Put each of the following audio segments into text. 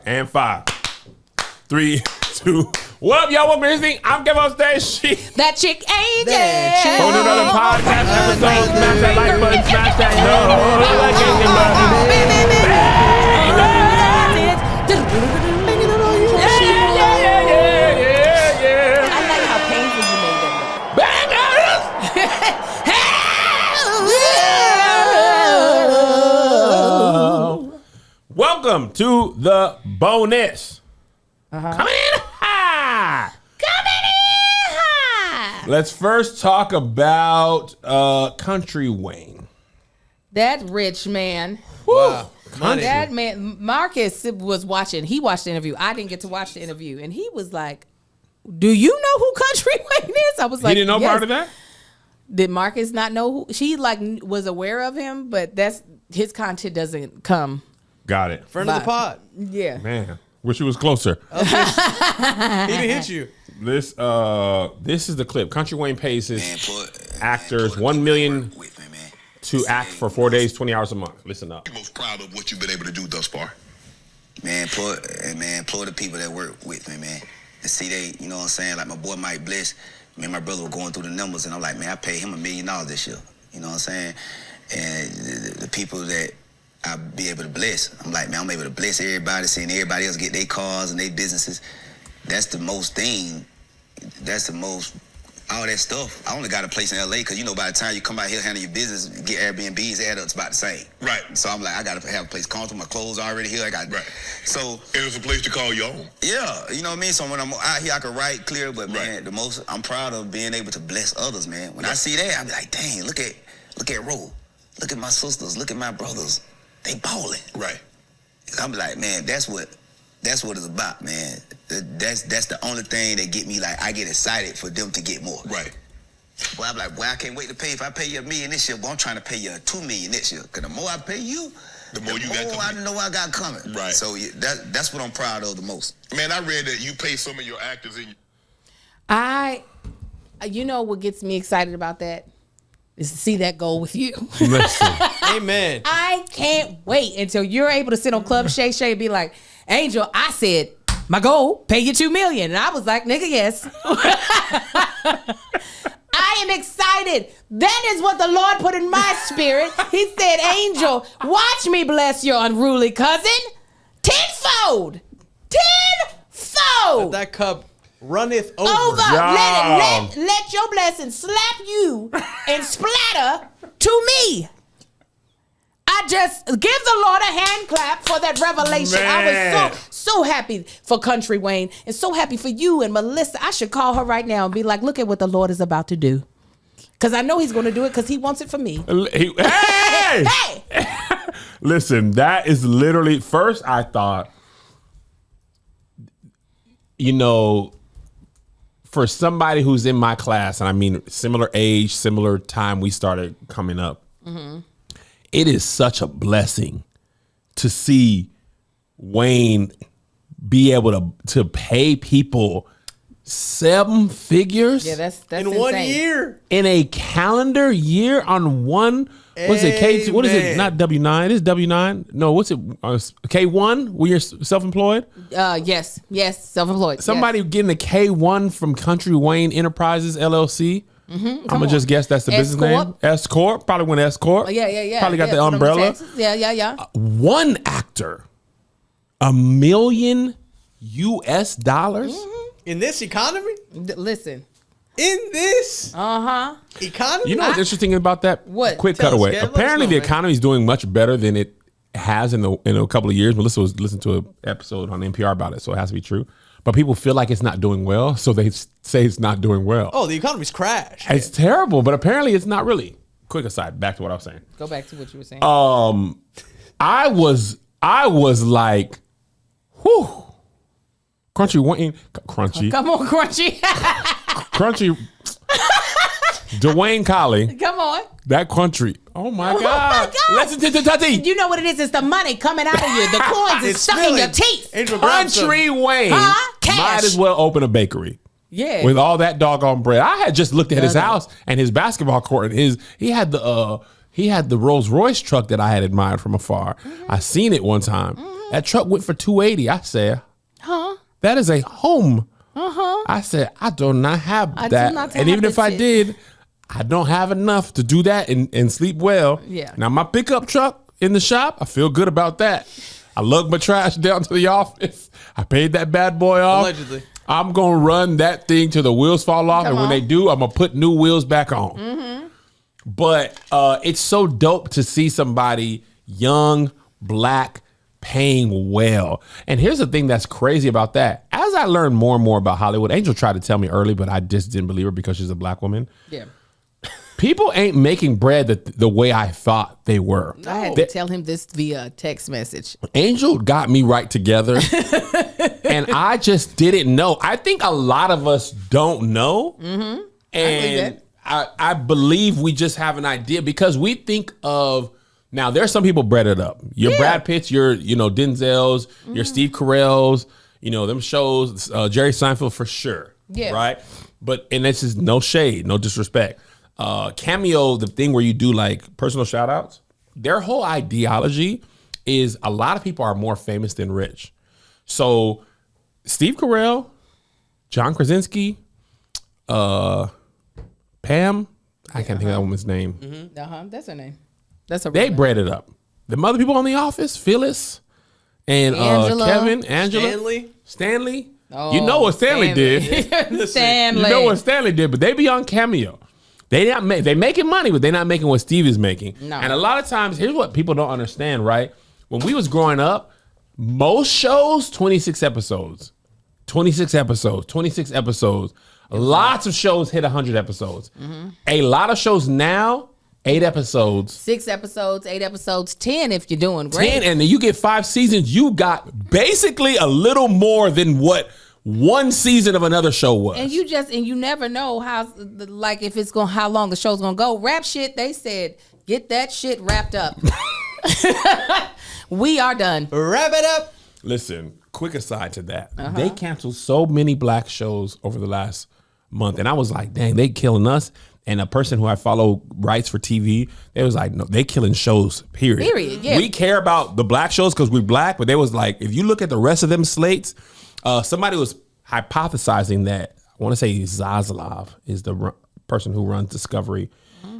And 5, 3, 2. What up, y'all? Welcome to this thing. I'm Kevin on stage. That chick Angel. On another podcast episode. Smash that like button. Smash that I like how painful you made that. Welcome to the bonus. Coming in high. Let's first talk about Kountry Wayne. That rich man. Wow. That man, Marcus was watching. He watched the interview. I didn't get to watch the interview. And he was like, do you know who Kountry Wayne is? I was like, he didn't know yes. part of that? Did Marcus not know who? She was aware of him, but that's his content doesn't come. Got it. Friend of the pod. Yeah. Man, wish he was closer. He didn't hit you. This is the clip. Kountry Wayne pays his actors $1 million to act for 4 days, 20 hours a month. Listen up. Most proud of what you've been able to do thus far. Applaud the people that work with me, man. And see they, you know what I'm saying? Like my boy Mike Bliss, me and my brother were going through the numbers, and I'm like, man, I paid him $1 million this year. You know what I'm saying? And the people that I be able to bless, I'm like, man, I'm able to bless everybody, seeing everybody else get their cars and their businesses. That's the most thing. That's the most. All that stuff. I only got a place in LA because, you know, by the time you come out here handle your business, get Airbnbs, add up, it's about the same. Right. So I'm like, I got to have a place comfortable. My clothes already here. I got. Right. So. And it's a place to call your own. Yeah. You know what I mean? So when I'm out here, I can write clear, but man, right. I'm proud of being able to bless others, man. When I see that, I be like, dang, look at Ro. Look at my sisters. Look at my brothers. They balling. Right. I'm like, man, that's what it's about, man. That's the only thing that get me, like, I get excited for them to get more. Right. Well, I'm like, boy, I can't wait to pay. If I pay you $1 million this year, boy, I'm trying to pay you $2 million this year. Because the more I pay you, the more you got coming. I know I got coming. Right. So that's what I'm proud of the most. Man, I read that you pay some of your actors in. You know what gets me excited about that? Is to see that goal with you. Listen. Amen. I can't wait until you're able to sit on Club Shay Shay and be like, Angel, I said, my goal, pay you $2 million. And I was like, nigga, yes. I am excited. That is what the Lord put in my spirit. He said, Angel, watch me bless your unruly cousin tenfold. Tenfold. That cup runneth over. Let your blessing slap you and splatter to me. I just give the Lord a hand clap for that revelation. Man. I was so happy for Kountry Wayne and so happy for you and Melissa. I should call her right now and be like, look at what the Lord is about to do. Because I know he's going to do it because he wants it for me. Hey! Hey! Listen, that is literally, first I thought, you know, for somebody who's in my class, and I mean similar age, similar time we started coming up, it is such a blessing to see Wayne be able to pay people 7 figures. Yeah, that's in insane. 1 year. In a calendar year on one. What's it? K2? What is it? Not W9. It's W9. No, what's it? K1 when you're self-employed? Yes, self-employed. Somebody getting a K1 from Kountry Wayne Enterprises LLC. I'm gonna just guess that's the business name. S Corp. Probably went S Corp. Yeah. Probably got the umbrella. Yeah. One actor, $1 million US. In this economy? Listen. In this economy? You know what's interesting about that? What? Quick Tell us, cutaway. Kev. Let us Apparently, know, the man. economy is doing much better than it has in a couple of years. Melissa was listening to an episode on NPR about it, so it has to be true. But people feel like it's not doing well, so they say it's not doing well. Oh, the economy's crashed. It's terrible, but apparently it's not really. Quick aside, back to what I was saying. Go back to what you were saying. I was like, whew. Kountry Wayne, Crunchy. Come on, Crunchy. Crunchy. Dwayne Colley. Come on. That Kountry. Oh my God. Listen to Tati. You know what it is? It's the money coming out of you. The coins is It's stuck in spilling. your teeth. Angel, grab some. Kountry Wayne Cash. might as well open a bakery. Yeah. With all that doggone bread. I had just looked at his house and his basketball court and he had the He had the Rolls Royce truck that I had admired from afar. I seen it one time. That truck went for $280. I said, that is a home. I said, I do not have that. do not And have even if that I shit. did, I don't have enough to do that and sleep well. Yeah. Now my pickup truck in the shop, I feel good about that. I lug my trash down to the office. I paid that bad boy off. Allegedly. I'm going to run that thing till the wheels fall off. Come and when on. they do, I'm going to put new wheels back on. But it's so dope to see somebody young, black, paying well. And here's the thing that's crazy about that. As I learned more and more about Hollywood, Angel tried to tell me early, but I just didn't believe her because she's a black woman. Yeah. People ain't making bread the way I thought they were. I had to tell him this via text message. Angel got me right together. And I just didn't know. I think a lot of us don't know. And I believe we just have an idea because we think of, now there's some people breaded up. Your Brad Pitts, your Denzels, your Steve Carell's, them shows, Jerry Seinfeld for sure. Yeah. Right? And this is no shade, no disrespect. Cameo, the thing where you do like personal shout outs, their whole ideology is a lot of people are more famous than rich. So Steve Carell, John Krasinski, Pam, I can't think of that woman's name. That's her name. That's a They bred it up. The other people on The Office, Phyllis and Angela. Kevin, Angela, Stanley. You know what Stanley did. Stanley. You know what Stanley did, but they be on Cameo. They making money, but they're not making what Steve is making. No. And a lot of times, here's what people don't understand, right? When we was growing up, most shows, 26 episodes. 26 episodes, 26 episodes. Lots of shows hit 100 episodes. A lot of shows now, 8 episodes. 6 episodes, 8 episodes, 10 if you're doing great. 10, and then you get 5 seasons. You got basically a little more than what one season of another show was. And you never know how long the show's gonna go. Rap shit, they said, get that shit wrapped up. We are done. Wrap it up. Listen, quick aside to that. They canceled so many black shows over the last month. And I was like, dang, they killing us. And a person who I follow writes for TV, they was like, no, they killing shows, period. Period, yeah. We care about the black shows because we're black, but they was like, if you look at the rest of them slates, somebody was hypothesizing that, I want to say Zaslav is the person who runs Discovery,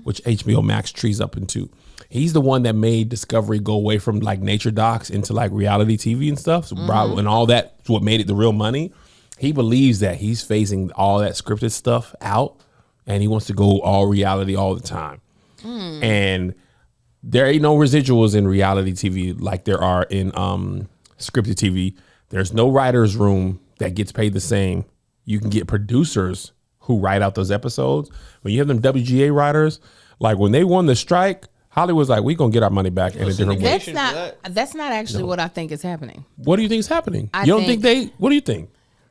which HBO Max trees up into. He's the one that made Discovery go away from like nature docs into like reality TV and stuff. So and all that's what made it the real money. He believes that he's phasing all that scripted stuff out and he wants to go all reality all the time. And there ain't no residuals in reality TV like there are in scripted TV. There's no writer's room that gets paid the same. You can get producers who write out those episodes. When you have them WGA writers, like when they won the strike, Hollywood's like, we're going to get our money back in a different way. That's not actually what I think is happening. What do you think is happening? What do you think?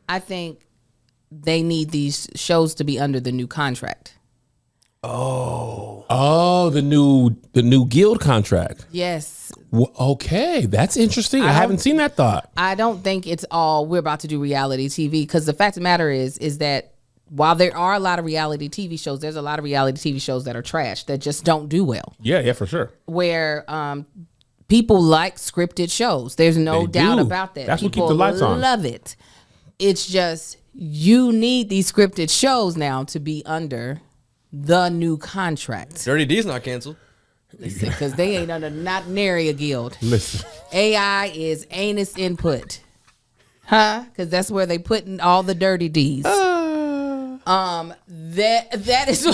I think they need these shows to be under the new contract. Oh, the new guild contract. Yes. Well, okay, that's interesting. I haven't seen that thought. I don't think it's all we're about to do reality TV because the fact of the matter is that while there are a lot of reality TV shows, there's a lot of reality TV shows that are trash that just don't do well. Yeah, for sure. Where people like scripted shows. There's no doubt about that. That's what keeps the lights on. Love it. It's just you need these scripted shows now to be under the new contract. Dirty D's not canceled. Listen, because they ain't under not nary a guild. Listen. AI is anus input. Because that's where they put in all the dirty D's. That is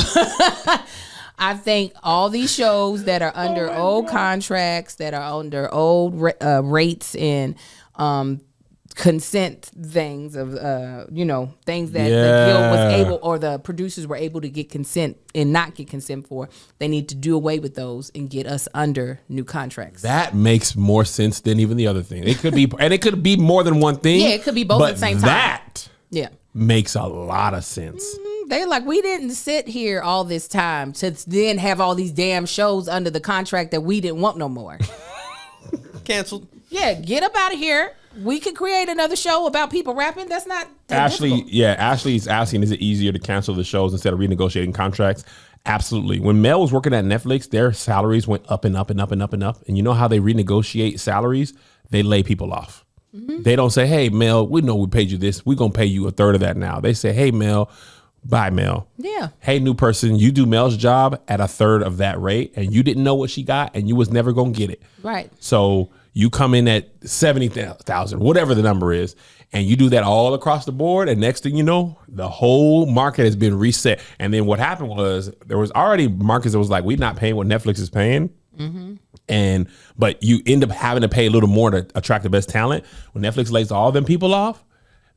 I think all these shows that are under old contracts, that are under old rates and consent things of things that the guild was able or the producers were able to get consent and not get consent for, they need to do away with those and get us under new contracts. That makes more sense than even the other thing. It could be, and it could be more than one thing. Yeah, it could be both at the same time. That Yeah. makes a lot of sense. They like, we didn't sit here all this time to then have all these damn shows under the contract that we didn't want no more. Canceled. Yeah, get up out of here. We could create another show about people rapping. That's not that Ashley, difficult. yeah, Ashley's asking, is it easier to cancel the shows instead of renegotiating contracts? Absolutely. When Mel was working at Netflix, their salaries went up and up and up and up and up. And you know how they renegotiate salaries? They lay people off. They don't say, hey, Mel, we know we paid you this. We're going to pay you a third of that now. They say, hey, Mel, bye, Mel. Yeah. Hey, new person, you do Mel's job at a third of that rate, and you didn't know what she got, and you was never going to get it. Right. So you come in at 70,000, whatever the number is, and you do that all across the board, and next thing you know, the whole market has been reset. And then what happened was there was already markets that was like, we're not paying what Netflix is paying. But you end up having to pay a little more to attract the best talent. When Netflix lays all them people off,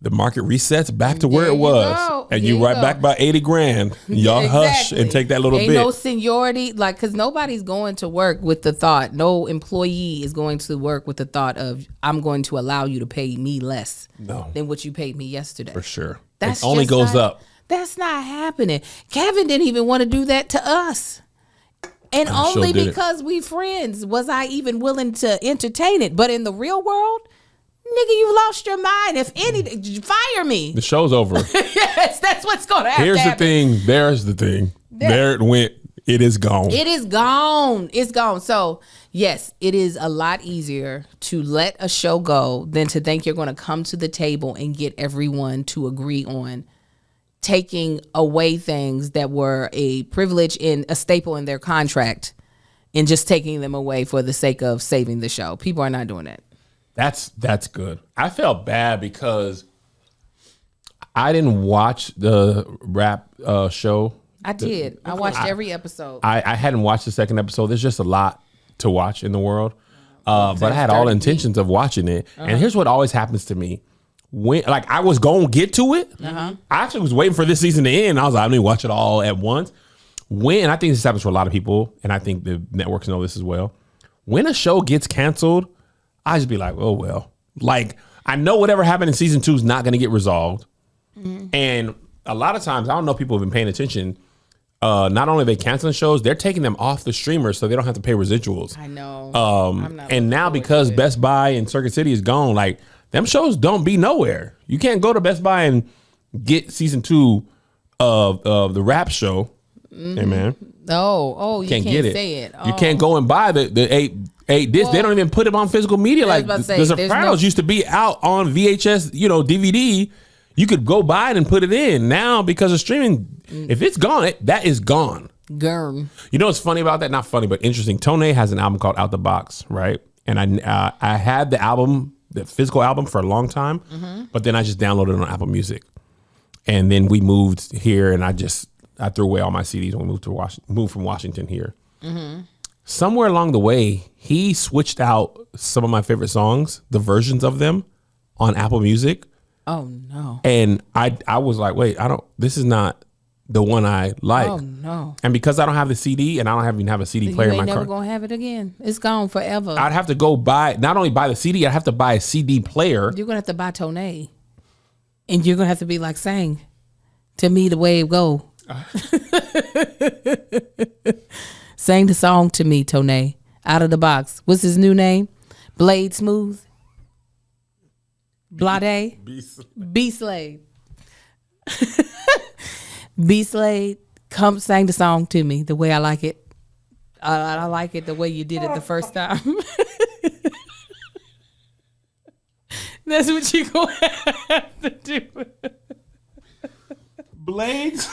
the market resets back to where it was. And you right back by 80 grand. Y'all hush and take that little Ain't bit. no seniority, like, because nobody's going to work with the thought, no employee is going to work with the thought of, I'm going to allow you to pay me less than what you paid me yesterday. For sure. That's it only goes up. That's not happening. Kevin didn't even want to do that to us. And only because we friends was I even willing to entertain it. But in the real world, nigga, you lost your mind. If any, fire me. The show's over. Yes, that's what's going to happen. Here's the thing. There's the thing. There it went. It is gone. It is gone. It's gone. So, yes, it is a lot easier to let a show go than to think you're going to come to the table and get everyone to agree on taking away things that were a privilege in a staple in their contract and just taking them away for the sake of saving the show. People are not doing that. That's good. I felt bad because I didn't watch the rap show. I did. I watched every episode. I hadn't watched the second episode. There's just a lot to watch in the world. But I had all intentions of watching it. And here's what always happens to me. When I was going to get to it, I actually was waiting for this season to end. I was like, I'm going to watch it all at once. And I think this happens for a lot of people, and I think the networks know this as well. When a show gets canceled, I just be like, oh, well. Like, I know whatever happened in season 2 is not going to get resolved. And a lot of times, I don't know if people have been paying attention. Not only are they canceling shows, they're taking them off the streamers so they don't have to pay residuals. I know. And now because Best Buy and Circuit City is gone, like, them shows don't be nowhere. You can't go to Best Buy and get season 2 of the rap show. Hey, man. Oh, you can't get it. say it. You can't go and buy the eight discs. They don't even put them on physical media. Like The Sopranos used to be out on VHS, DVD. You could go buy it and put it in. Now, because of streaming, if it's gone, that is gone. Gurm. You know what's funny about that? Not funny, but interesting. Tone has an album called Out the Box, right? And I had the album, the physical album, for a long time, but then I just downloaded it on Apple Music. And then we moved here, and I threw away all my CDs when we moved from Washington here. Somewhere along the way, he switched out some of my favorite songs, the versions of them, on Apple Music. Oh no! And I was like, wait, this is not the one I like. Oh no! And because I don't have the CD, and I don't even have a CD player in my car, you ain't never gonna have it again. It's gone forever. I'd have to go not only buy the CD, I'd have to buy a CD player. You're gonna have to buy Tone, and you're gonna have to be like, "Sang to me the way it go." Sang the song to me, Tone. Out of the box. What's his new name? Blade Smooth. Blade. B Slade. B Slade, come sang the song to me the way I like it. I like it the way you did it the first time. That's what you're going to have to do. Blades.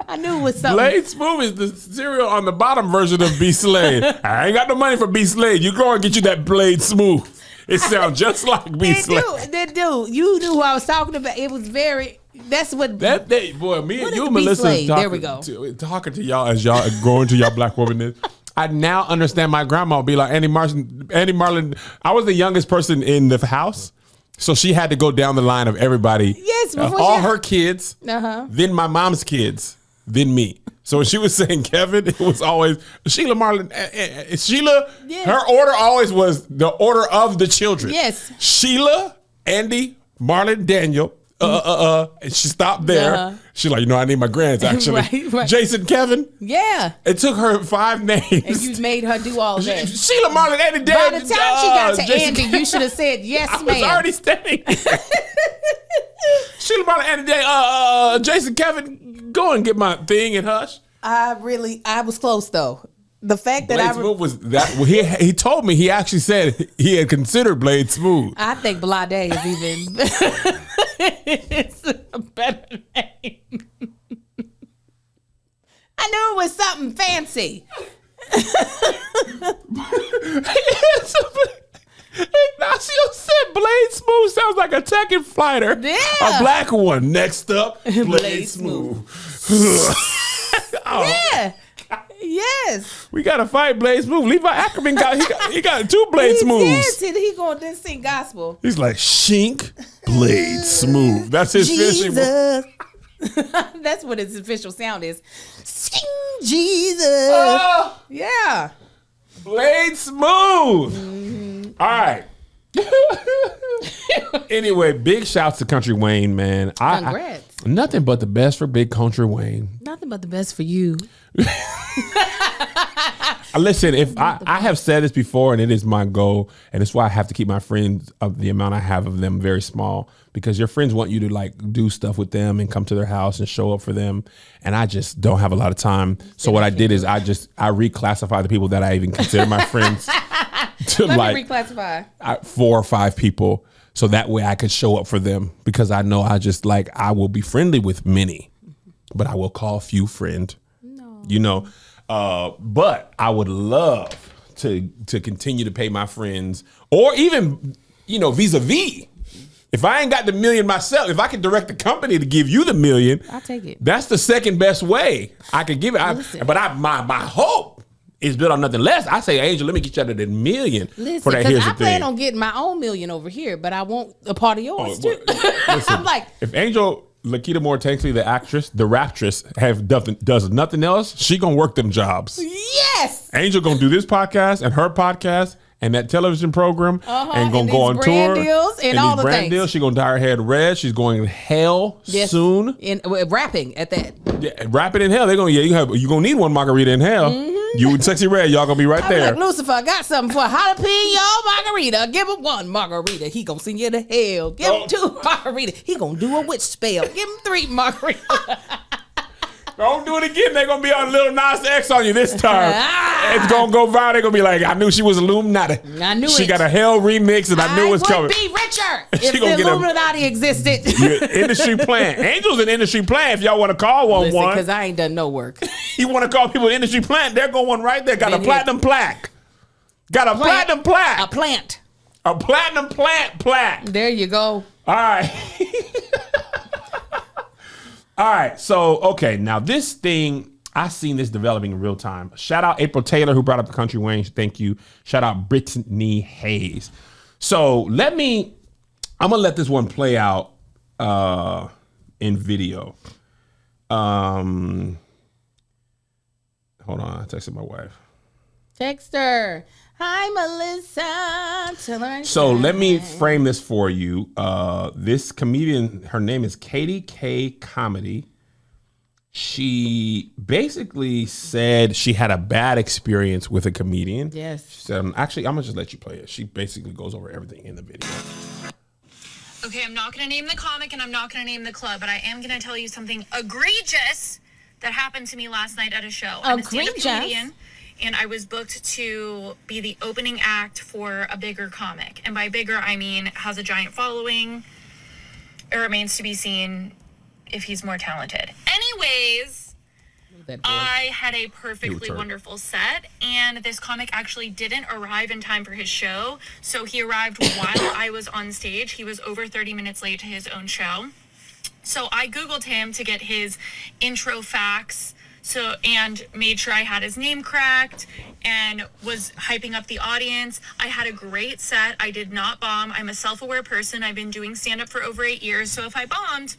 I knew it was something. Blade Smooth is the cereal on the bottom version of B Slade. I ain't got no money for B Slade. You go and get you that Blade Smooth. It sounds just like B Slade. They do. You knew who I was talking about. It was very. That's what. That day, boy, me and you, Melissa, there we go. Talking to y'all as y'all growing to y'all black woman. I now understand my grandma would be like, Andy Marlin. I was the youngest person in the house. So she had to go down the line of everybody. Yes, all her kids, then my mom's kids, then me. So when she was saying Kevin, it was always Sheila Marlin. Sheila, her order always was the order of the children. Yes. Sheila, Andy, Marlon, Daniel. And she stopped there. She's like, I need my grands, actually. Right. Jason, Kevin. Yeah. It took her 5 names. And you made her do all that. Sheila, Marlon, Andy, Daniel. By the time she got to Jason, Andy, you should have said, yes, ma'am. I was already standing. Sheila, Marlon, Andy, Daniel, Jason, Kevin, go and get my thing and hush. I was close though. The fact that Blade Smooth was that. Well, he told me he actually said he had considered Blade Smooth. I think Blade is even it's a better name. I knew it was something fancy. Ignacio said Blade Smooth sounds like a Tekken fighter. Yeah. A black one. Next up, Blade, Blade Smooth. Yeah. Yes. We gotta fight Blade Smooth. Levi Ackerman he got 2 Blade Smooths. He going to sing gospel. He's like Shink Blade Smooth. That's his finishing. Jesus. That's what his official sound is. Sing Jesus. Oh, Yeah. Blade Smooth. All right. Anyway, big shouts to Kountry Wayne, man. Congrats. Nothing but the best for big Kountry Wayne. Nothing but the best for you. Listen, if I have said this before, and it is my goal, and it's why I have to keep my friends of the amount I have of them very small, because your friends want you to like do stuff with them and come to their house and show up for them, and I just don't have a lot of time. So what I did is I reclassify the people that I even consider my friends to Let me reclassify. 4 or 5 people, so that way I could show up for them, because I know I will be friendly with many, but I will call few friend. No. You know. But I would love to continue to pay my friends, or even, vis-a-vis. If I ain't got the $1 million myself, if I can direct the company to give you the $1 million, I'll take it. That's the second best way I could give it. My hope is built on nothing less. I say, Angel, let me get you out of that $1 million. Listen, for that. because Here's I the plan thing. on getting my own $1 million over here, but I want a part of yours too. Listen, I'm like, if Angel Lakita Moore Tanksley, the actress, the raptress, does nothing else, she gonna work them jobs. yes. Angel gonna do this podcast and her podcast and that television program, and gonna and go these on brand tour deals and all these the brand things. deals. She gonna dye her hair red. She's going to hell soon. In rapping at that. Yeah, wrap it in hell. They're gonna you gonna need one margarita in hell. You and Sexy Red, y'all gonna be right I'm there. like, Lucifer, I got something for a jalapeno margarita. Give him 1 margarita. He gonna send you to hell. Give him 2 margaritas. He gonna do a witch spell. Give him 3 margaritas. Don't do it again. They're gonna be on Lil Nas X on you this time. It's gonna go viral. They're gonna be like, I knew she was Illuminati. I knew she it. got a hell remix, and I knew it was coming. I would be richer She if gonna the get a- Illuminati existed. Industry plan. Angel's an industry plan. If y'all want to call one, Because I ain't done no work. you want to call people industry plant, they're going one right there. Got a Been platinum plaque. Got a platinum plaque. A plant. A platinum plant plaque. There you go. All right. All right. So, okay. Now, this thing, I seen this developing in real time. Shout out April Taylor, who brought up the Kountry Wayne. Thank you. Shout out Brittany Hayes. So, I'm going to let this one play out in video. Hold on. I texted my wife. Text her. Hi, Melissa. Tell her I'm So let me fine. frame this for you. This comedian, her name is Katie K Comedy. She basically said she had a bad experience with a comedian. Yes. She said, actually, I'm going to just let you play it. She basically goes over everything in the video. Okay, I'm not going to name the comic and I'm not going to name the club, but I am going to tell you something egregious that happened to me last night at a show. I'm a stand-up Egregious? comedian, and I was booked to be the opening act for a bigger comic. And by bigger, I mean has a giant following. It remains to be seen if he's more talented. Anyways, I had a perfectly wonderful set, and this comic actually didn't arrive in time for his show. So he arrived while I was on stage. He was over 30 minutes late to his own show. So I Googled him to get his intro facts, and made sure I had his name correct and was hyping up the audience. I had a great set. I did not bomb. I'm a self-aware person. I've been doing stand-up for over 8 years. So if I bombed,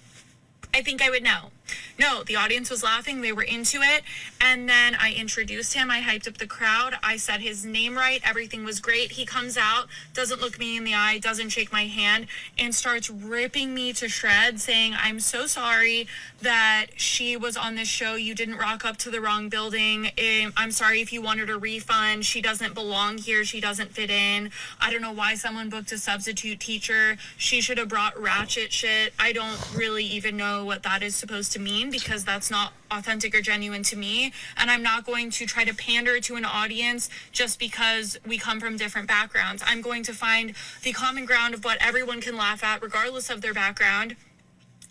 I think I would know. No, the audience was laughing. They were into it. And then I introduced him. I hyped up the crowd. I said his name right. Everything was great. He comes out, doesn't look me in the eye, doesn't shake my hand, and starts ripping me to shreds, saying, I'm so sorry that she was on this show. You didn't rock up to the wrong building. I'm sorry if you wanted a refund. She doesn't belong here. She doesn't fit in. I don't know why someone booked a substitute teacher. She should have brought ratchet shit. I don't really even know what that is supposed to to mean, because that's not authentic or genuine to me. And I'm not going to try to pander to an audience just because we come from different backgrounds. I'm going to find the common ground of what everyone can laugh at regardless of their background.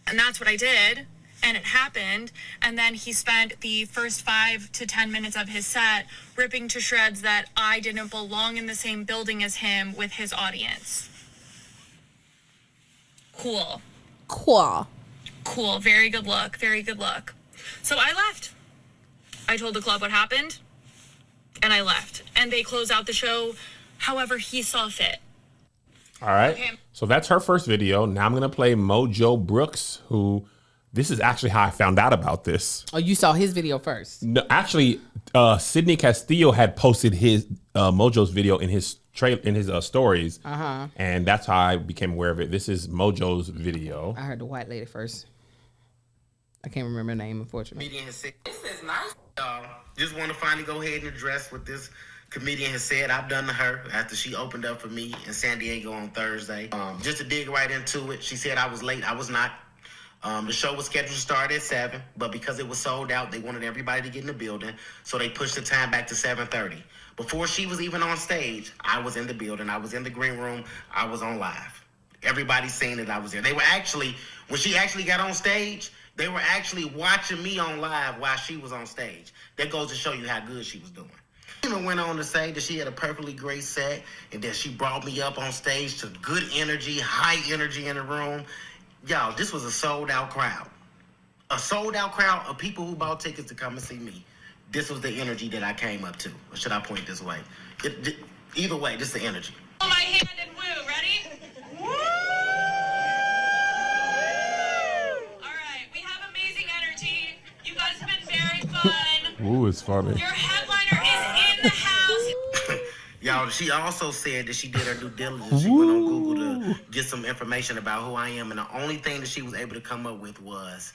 And that's what I did. And it happened. And then he spent the first 5 to 10 minutes of his set ripping to shreds that I didn't belong in the same building as him with his audience. Cool. Very good look. So I left. I told the club what happened, and I left. And they closed out the show however he saw fit. All right. Okay. So that's her first video. Now I'm going to play Mojo Brooks, who this is actually how I found out about this. Oh, you saw his video first? No, actually, Sydney Castillo had posted his Mojo's video in his stories, and that's how I became aware of it. This is Mojo's video. I heard the white lady first. I can't remember her name, unfortunately. Comedian has said, this is nice. Just want to finally go ahead and address what this comedian has said I've done to her after she opened up for me in San Diego on Thursday. Just to dig right into it, she said I was late. I was not. The show was scheduled to start at 7, but because it was sold out, they wanted everybody to get in the building, so they pushed the time back to 7:30. Before she was even on stage, I was in the building. I was in the green room. I was on live. Everybody's seen that I was there. They were actually, when she actually got on stage, they were actually watching me on live while she was on stage. That goes to show you how good she was doing. She even went on to say that she had a perfectly great set and that she brought me up on stage to good energy, high energy in the room. Y'all, this was a sold-out crowd. A sold-out crowd of people who bought tickets to come and see me. This was the energy that I came up to. Or should I point this way? Either way, this is the energy. Hold my hand and woo. Ready? Woo! All right, we have amazing energy. You guys have been very fun. Ooh, it's funny. Your headliner is in the house. Y'all, she also said that she did her due diligence. She went on Google to get some information about who I am, and the only thing that she was able to come up with was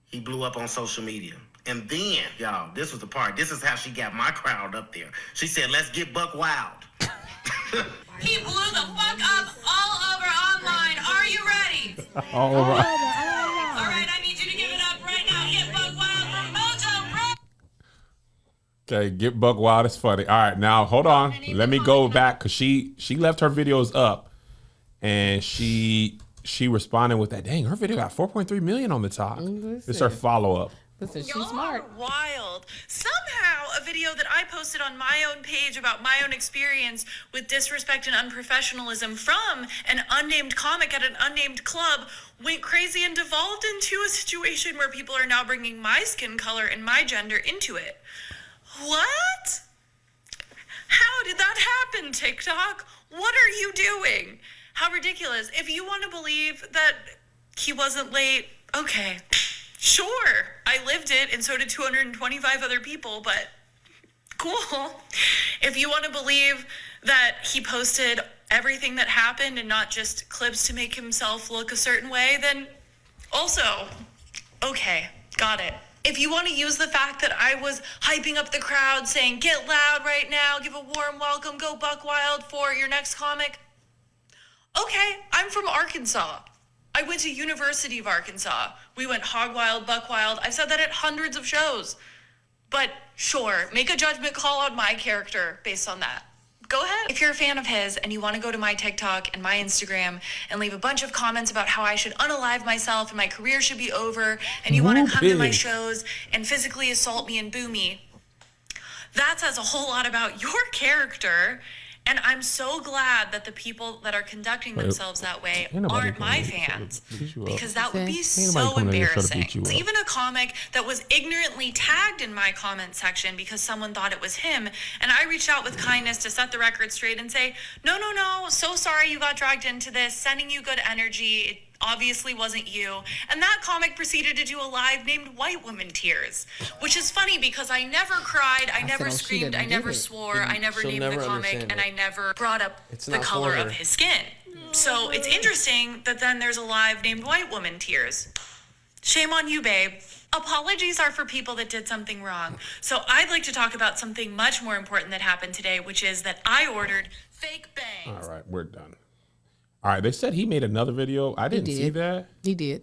he blew up on social media. And then, y'all, this was the part. This is how she got my crowd up there. She said, let's get buck wild. He blew the fuck up all over online. Are you ready? All right. All right, I need you to give it up right now. Get buck wild from Mojo Brooks. Okay, get buck wild. It's funny. All right, now hold on. Let me go back because she left her videos up, and she responded with that. Dang, her video got 4.3 million on the top. It's her follow up. Listen, she's Y'all smart. are wild. Somehow, a video that I posted on my own page about my own experience with disrespect and unprofessionalism from an unnamed comic at an unnamed club went crazy and devolved into a situation where people are now bringing my skin color and my gender into it. What? How did that happen, TikTok? What are you doing? How ridiculous. If you want to believe that he wasn't late, okay. Sure, I lived it, and so did 225 other people, but cool. If you want to believe that he posted everything that happened and not just clips to make himself look a certain way, then also, okay, got it. If you want to use the fact that I was hyping up the crowd, saying, get loud right now, give a warm welcome, go buck wild for your next comic, okay, I'm from Arkansas. I went to University of Arkansas. We went hog wild, buck wild. I've said that at hundreds of shows. But sure, make a judgment call on my character based on that. Go ahead. If you're a fan of his and you want to go to my TikTok and my Instagram and leave a bunch of comments about how I should unalive myself and my career should be over, and you want to come to my shows and physically assault me and boo me, that says a whole lot about your character. And I'm so glad that the people that are conducting themselves that way aren't my fans, because that would be so embarrassing. Even a comic that was ignorantly tagged in my comment section because someone thought it was him, and I reached out with kindness to set the record straight and say, no, so sorry you got dragged into this, sending you good energy. It obviously wasn't you. And that comic proceeded to do a live named White Woman Tears, which is funny because I never cried, I never screamed, I never swore, I never named the comic, and I never brought up the color of his skin. So it's interesting that then there's a live named White Woman Tears. Shame on you, babe. Apologies are for people that did something wrong. So I'd like to talk about something much more important that happened today, which is that I ordered fake bangs. All right, we're done. All right, they said he made another video. I didn't see that. He did.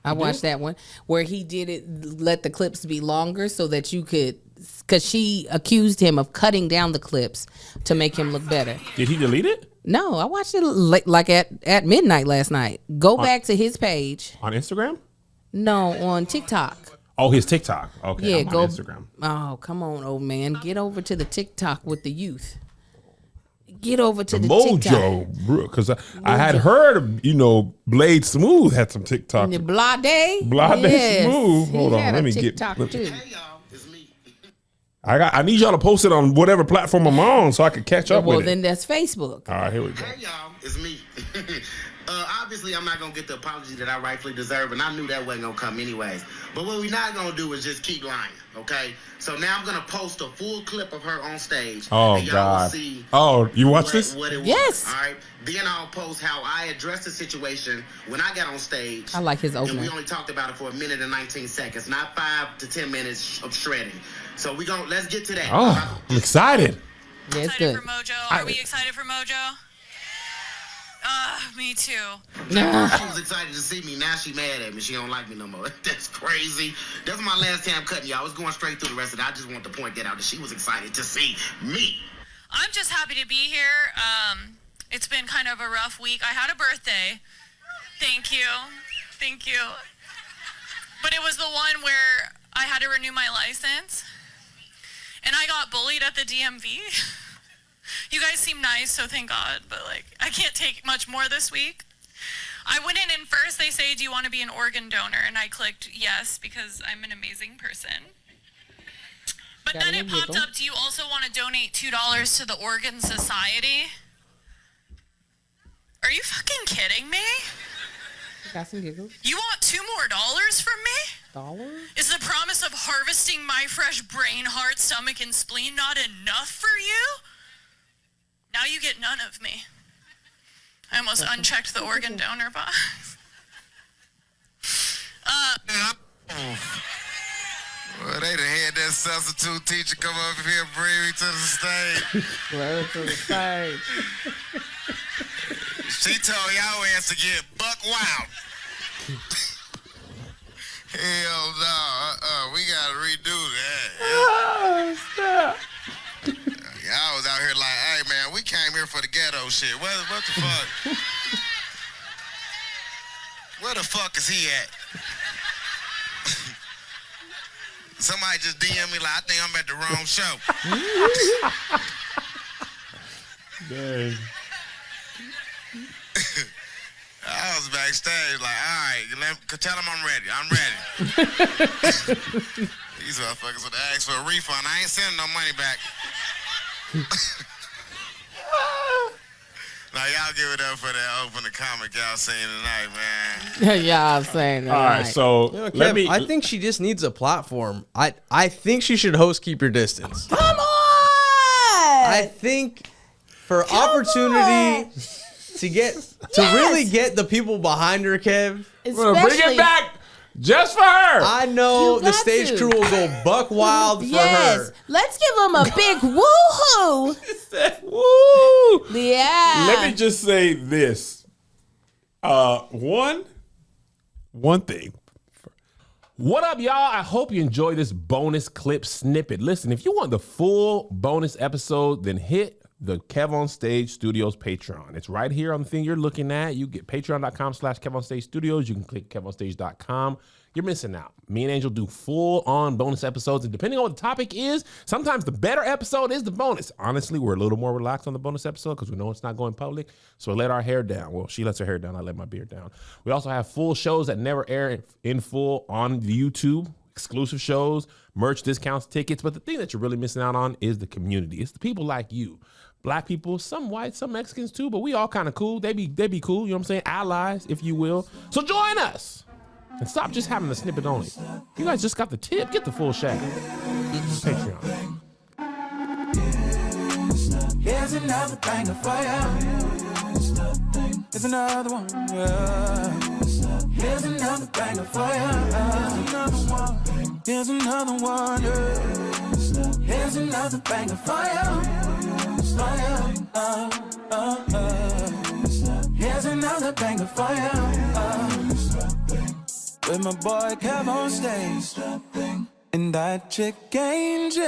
I watched that one where he did it, let the clips be longer so that you could, because she accused him of cutting down the clips to make him look better. Did he delete it? No, I watched it like at midnight last night. Go back to his page. On Instagram? No, on TikTok. Oh, his TikTok. Okay, Yeah, I'm go on Instagram. Oh, come on, old man. Get over to the TikTok with the youth. Get over to the Mojo TikTok. Brooks, because I had heard of, Blade Smooth had some TikTok. The Blade. Blade Smooth. Hold on, let me TikTok get. too. Hey y'all, it's me. I need y'all to post it on whatever platform I'm on so I can catch up Well, with then it. that's Facebook. All right, here we go. Hey y'all, it's me. Obviously, I'm not gonna get the apology that I rightfully deserve, and I knew that wasn't gonna come anyways. But what we're not gonna do is just keep lying, okay? So now I'm gonna post a full clip of her on stage. Oh, and y'all God. Will see Oh, you watch this? What it was. Yes. All right. Then I'll post how I addressed the situation when I got on stage. I like his And opener. we only talked about it for 1 minute and 19 seconds, not 5 to 10 minutes of shredding. So let's get to that. Oh, I'm excited. Yeah, it's Excited good. for Mojo. Are we excited for Mojo? Me too. She was excited to see me. Now she mad at me. She don't like me no more. That's crazy. That's my last time cutting you. I was going straight through the rest of it. I just want to point that out that she was excited to see me. I'm just happy to be here. It's been kind of a rough week. I had a birthday. Thank you. Thank you. But it was the one where I had to renew my license. And I got bullied at the DMV. You guys seem nice, so thank God. But, I can't take much more this week. I went in and first they say, do you want to be an organ donor? And I clicked yes because I'm an amazing person. But then it popped up, do you also want to donate $2 to the Organ Society? Are you fucking kidding me? Got some giggles. You want $2 more from me? Dollars? Is the promise of harvesting my fresh brain, heart, stomach, and spleen not enough for you? Now you get none of me. I almost unchecked the organ donor box. Well, they done had that substitute teacher come up here and bring me to the stage. Word to the stage. She told y'all ass to get buck wild. Hell no, we gotta redo that. Oh, stop. Y'all was out here like, hey man, we came here for the ghetto shit. What the fuck? Where the fuck is he at? Somebody just DM me like, I think I'm at the wrong show. Dang. I was backstage like, all right, tell them I'm ready. I'm ready. These motherfuckers would ask for a refund. I ain't sending no money back. Now y'all give it up for that opening comic y'all seen tonight, man. Yeah, I'm saying that. All right, so You know, let Kev, me. I think she just needs a platform. I think she should host Keep Your Distance. Come on! I think for opportunity to really get the people behind her, Kev. We're gonna bring it back just for her. I know You the got stage to. crew will go buck wild for Yes. her. Let's give them a big woohoo. Woo! Yeah. Let me just say this. One thing. What up, y'all? I hope you enjoy this bonus clip snippet. Listen, if you want the full bonus episode, then hit the Kev on Stage Studios Patreon. It's right here on the thing you're looking at. You get patreon.com/Kev on Stage Studios. You can click kevonstage.com. You're missing out. Me and Angel do full-on bonus episodes, and depending on what the topic is, sometimes the better episode is the bonus. Honestly, we're a little more relaxed on the bonus episode because we know it's not going public, so we let our hair down. Well, she lets her hair down. I let my beard down. We also have full shows that never air in full on the YouTube, exclusive shows, merch discounts, tickets, but the thing that you're really missing out on is the community. It's the people like you. Black people, some white, some Mexicans too, but we all kind of cool. They be cool, you know what I'm saying? Allies, if you will. So join us. And stop just having the snippet only. You guys just got the tip. Get the full shaft. Patreon. Here's another banger for you. Here's another one. Yeah. Here's another banger for you. Here's another one. Here's another banger for you. Here's another banger for you. with my boy Kev on stage. And that chick Angel.